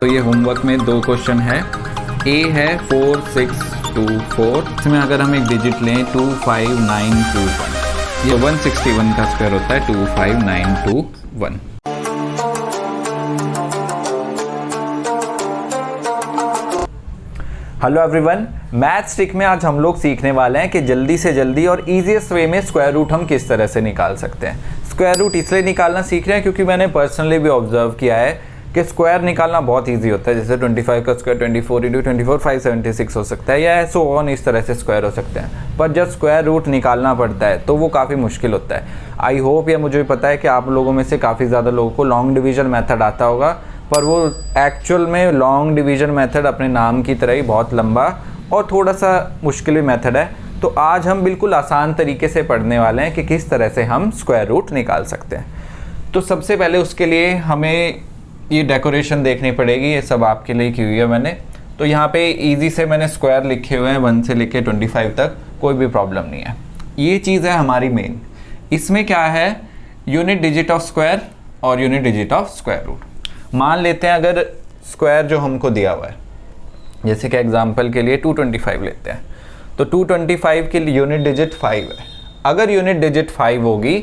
तो ये होमवर्क में 2 क्वेश्चन है। ए है 4624, इसमें अगर हम एक डिजिट लें 25921, ये 161 का स्क्वायर होता है 25921। हेलो एवरीवन, मैथ्स ट्रिक में आज हम लोग सीखने वाले हैं कि जल्दी से जल्दी और इजीएस्ट वे में स्क्वायर रूट हम किस तरह से निकाल सकते हैं। स्क्वायर रूट इसलिए निकालना सीख रहे हैं क्योंकि मैंने पर्सनली भी ऑब्जर्व किया है कि स्क्वायर निकालना बहुत इजी होता है। जैसे 25 का स्क्वायर 24 × 24 576 हो सकता है, या सो ऑन इस तरह से स्क्वायर हो सकते हैं। पर जब स्क्वायर रूट निकालना पड़ता है तो वो काफ़ी मुश्किल होता है। आई होप, या मुझे पता है कि आप लोगों में से काफ़ी ज़्यादा लोगों को लॉन्ग डिवीजन मेथड आता होगा, पर वो एक्चुअल में लॉन्ग डिवीजन मेथड अपने नाम की तरह ही बहुत लंबा और थोड़ा सा मुश्किल भी मेथड है। तो आज हम बिल्कुल आसान तरीके से पढ़ने वाले हैं कि किस तरह से हम स्क्वायर रूट निकाल सकते हैं। तो सबसे पहले उसके लिए हमें ये डेकोरेशन देखनी पड़ेगी। ये सब आपके लिए की हुई है मैंने। तो यहाँ पे इजी से मैंने स्क्वायर लिखे हुए हैं 1 से लेके 25 तक, कोई भी प्रॉब्लम नहीं है। ये चीज़ है हमारी मेन। इसमें क्या है, यूनिट डिजिट ऑफ स्क्वायर और unit digit of square root. मान लेते हैं अगर स्क्वायर जो हमको दिया हुआ है, जैसे कि एग्जांपल के लिए 225 लेते हैं, तो 225 की यूनिट डिजिट 5 है। अगर यूनिट डिजिट 5 होगी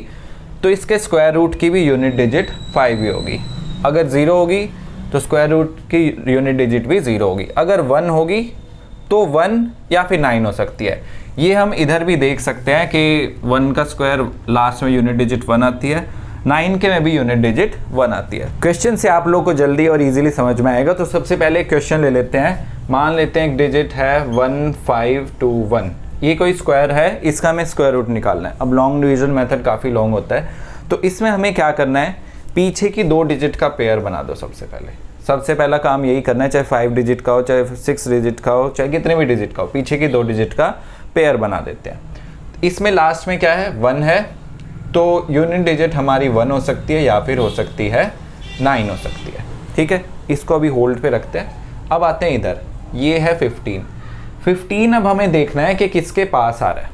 तो इसके स्क्वायर रूट की भी यूनिट डिजिट 5 ही होगी। अगर 0 होगी तो स्क्वायर रूट की यूनिट डिजिट भी 0 होगी। अगर 1 होगी तो 1 या फिर 9 हो सकती है। ये हम इधर भी देख सकते हैं कि 1 का स्क्वायर लास्ट में यूनिट डिजिट 1 आती है, 9 के में भी यूनिट डिजिट 1 आती है। क्वेश्चन से आप लोग को जल्दी और इजीली समझ में आएगा। तो सबसे पहले क्वेश्चन ले लेते हैं। मान लेते हैं एक डिजिट है 1521, ये कोई स्क्वायर है, इसका हमें स्क्वायर रूट निकालना है। अब लॉन्ग डिवीजन मेथड काफ़ी लॉन्ग होता है, तो इसमें हमें क्या करना है, पीछे की 2 डिजिट का पेयर बना दो। सबसे पहला काम यही करना है, चाहे 5 डिजिट का हो, चाहे 6 डिजिट का हो, चाहे कितने भी डिजिट का हो, पीछे की 2 डिजिट का पेयर बना देते हैं। इसमें लास्ट में क्या है, 1 है, तो यूनिट डिजिट हमारी 1 हो सकती है या फिर हो सकती है 9 हो सकती है। ठीक है, इसको अभी होल्ड पे रखते हैं। अब आते हैं इधर, ये है 15। अब हमें देखना है कि किसके पास आ रहा है।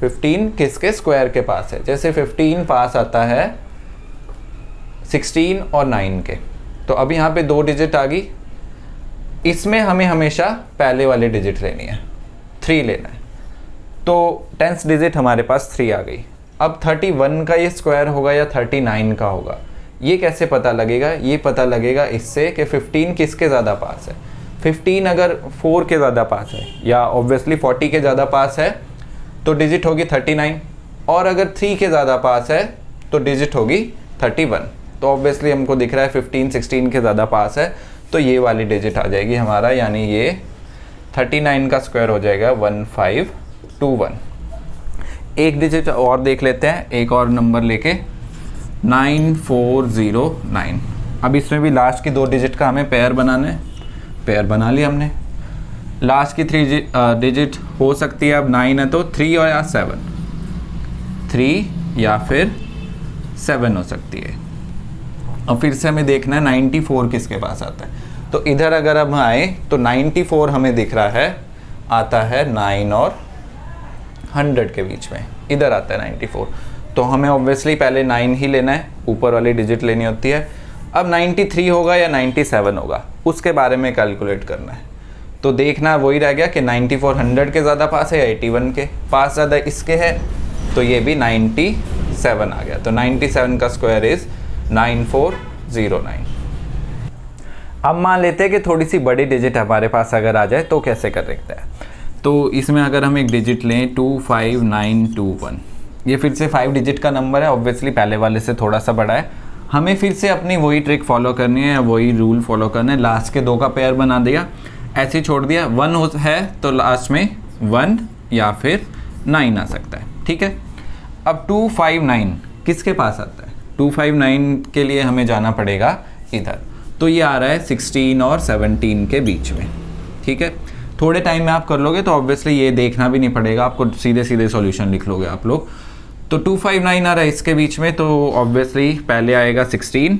15 किसके स्क्वायर के पास है। जैसे 15 पास आता है 16 और 9 के, तो अभी यहाँ पे 2 डिजिट आ गई। इसमें हमें हमेशा पहले वाली डिजिट लेनी है, 3 लेना है। तो 10th डिजिट हमारे पास 3 आ गई। अब 31 का ये स्क्वायर होगा या 39 का होगा, ये कैसे पता लगेगा? ये पता लगेगा इससे कि 15 किसके ज़्यादा पास है। 15 अगर 4 के ज़्यादा पास है या ऑब्वियसली 40 के ज़्यादा पास है तो डिजिट होगी 39, और अगर 3 के ज़्यादा पास है तो डिजिट होगी 31। तो ऑब्वियसली हमको दिख रहा है 15 16 के ज़्यादा पास है, तो ये वाली डिजिट आ जाएगी हमारा, यानी ये 39 का स्क्वायर हो जाएगा 1521। एक डिजिट और देख लेते हैं, एक और नंबर लेके 9409। अब इसमें भी लास्ट की 2 डिजिट का हमें पेयर बनाना है। पेयर बना लिया हमने। लास्ट की 3 डिजिट हो सकती है, अब 9 है तो 3 और या 7, 3 या फिर 7 हो सकती है। अब फिर से हमें देखना है 94 किसके पास आता है। तो इधर अगर हम आए तो 94 हमें दिख रहा है आता है 9 और 100 के बीच में, इधर आता है 94। तो हमें ऑब्वियसली पहले 9 ही लेना है, ऊपर वाली डिजिट लेनी होती है। अब 93 होगा या 97 होगा, उसके बारे में कैलकुलेट करना है। तो देखना वही रह गया कि 94 100 के ज़्यादा पास है या 81 के पास ज़्यादा इसके है, तो ये भी 97 आ गया। तो 97 का स्क्वायर इज़ 9409। अब मान लेते हैं कि थोड़ी सी बड़ी डिजिट हमारे पास अगर आ जाए तो कैसे कर सकते हैं। तो इसमें अगर हम एक डिजिट लें 25921, ये फिर से 5 डिजिट का नंबर है, ऑब्वियसली पहले वाले से थोड़ा सा बड़ा है। हमें फिर से अपनी वही ट्रिक फॉलो करनी है या वही रूल फॉलो करना है। लास्ट के 2 का पेयर बना दिया, ऐसे ही छोड़ दिया। 1 है तो लास्ट में 1 या फिर 9 आ सकता है। ठीक है, अब 259 किसके पास आता है? 259 के लिए हमें जाना पड़ेगा इधर, तो ये आ रहा है 16 और 17 के बीच में। ठीक है, थोड़े टाइम में आप कर लोगे तो ऑब्वियसली ये देखना भी नहीं पड़ेगा आपको, सीधे सीधे सॉल्यूशन लिख लोगे आप लोग। तो 259 आ रहा है इसके बीच में, तो ऑब्वियसली पहले आएगा 16,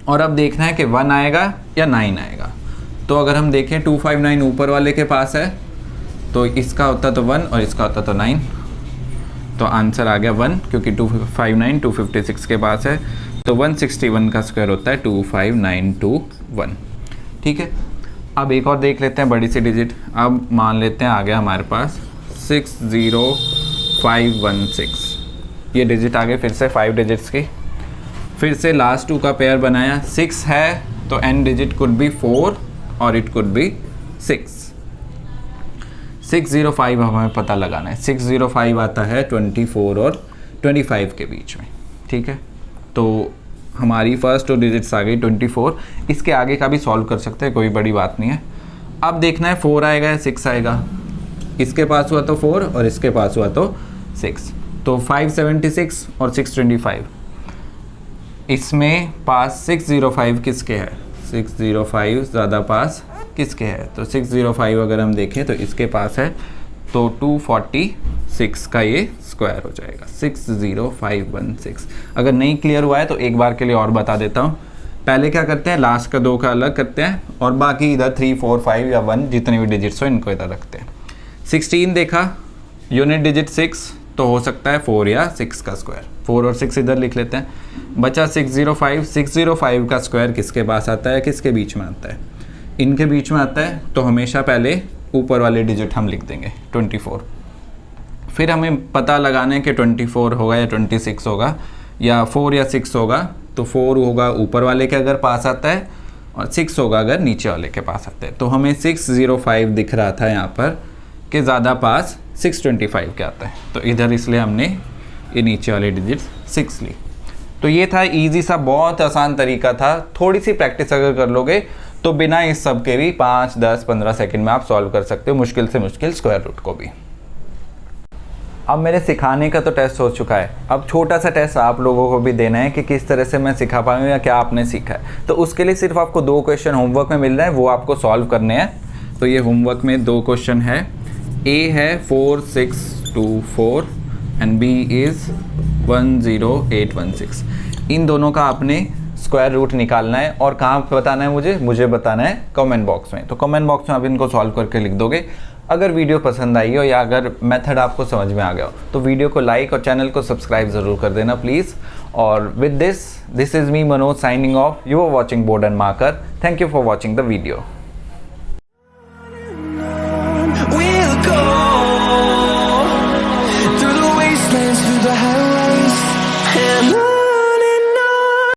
और अब देखना है कि 1 आएगा या 9 आएगा। तो अगर हम देखें 259 ऊपर वाले के पास है, तो इसका होता तो 1 और इसका होता तो 9, तो आंसर आ गया 1, क्योंकि 259 256 के पास है। तो 161 का स्क्वायर होता है 25921। ठीक है। अब एक और देख लेते हैं बड़ी सी डिजिट। अब मान लेते हैं आ गया हमारे पास 60516, ये डिजिट आ गए फिर से 5 डिजिट्स की। फिर से लास्ट 2 का पेयर बनाया, 6 है तो n डिजिट कुड बी 4 और इट कुड बी 6। 605 हमें पता लगाना है। 605 आता है 24 और 25 के बीच में, ठीक है। तो हमारी फर्स्ट 2 डिजिट्स आ गई 24। इसके आगे का भी सॉल्व कर सकते हैं, कोई बड़ी बात नहीं है। अब देखना है 4 आएगा या 6 आएगा। इसके पास हुआ तो 4 और इसके पास हुआ तो 6, तो 576 और 625। इसमें पास 605 किसके है? 605 ज़्यादा पास किसके है? तो 605 अगर हम देखें तो इसके पास है, तो 246 का ये स्क्वायर हो जाएगा 60516। अगर नहीं क्लियर हुआ है तो एक बार के लिए और बता देता हूँ। पहले क्या करते हैं, लास्ट का 2 का अलग करते हैं और बाकी इधर 3 4 5 या 1 जितने भी डिजिट्स हो इनको इधर रखते हैं। 16 देखा, यूनिट डिजिट 6 तो हो सकता है 4 या 6 का स्क्वायर। 4 और 6 इधर लिख लेते हैं। बचा 605। 605 का स्क्वायर किसके पास आता है, किसके बीच में आता है? इनके बीच में आता है, तो हमेशा पहले ऊपर वाले डिजिट हम लिख देंगे 24। फिर हमें पता लगाना है कि 24 होगा या 26 होगा या 4 या 6 होगा। तो 4 होगा ऊपर वाले के अगर पास आता है और 6 होगा अगर नीचे वाले के पास आता है। तो हमें 605 दिख रहा था यहाँ पर कि ज़्यादा पास 625 के आता है, तो इधर इसलिए हमने ये नीचे वाले डिजिट 6 ली। तो ये था इजी सा, बहुत आसान तरीका था। थोड़ी सी प्रैक्टिस अगर कर लोगे तो बिना इस सब के भी 5 10 15 सेकंड में आप सॉल्व कर सकते हो मुश्किल से मुश्किल स्क्वायर रूट को भी। अब मेरे सिखाने का तो टेस्ट हो चुका है, अब छोटा सा टेस्ट आप लोगों को भी देना है कि किस तरह से मैं सिखा पाऊँ या क्या आपने सीखा है। तो उसके लिए सिर्फ आपको 2 क्वेश्चन होमवर्क में मिल रहे हैं, वो आपको सॉल्व करने हैं। तो ये होमवर्क में 2 क्वेश्चन है। ए है 4624 एंड बी इज़ 10816। इन दोनों का आपने स्क्वायर रूट निकालना है और कहाँ बताना है मुझे बताना है कमेंट बॉक्स में। तो कमेंट बॉक्स में आप इनको सॉल्व करके लिख दोगे। अगर वीडियो पसंद आई हो या अगर मेथड आपको समझ में आ गया हो तो वीडियो को लाइक और चैनल को सब्सक्राइब ज़रूर कर देना प्लीज़। और with this is me Manoj signing off. You are watching board and marker. Thank you for watching the video.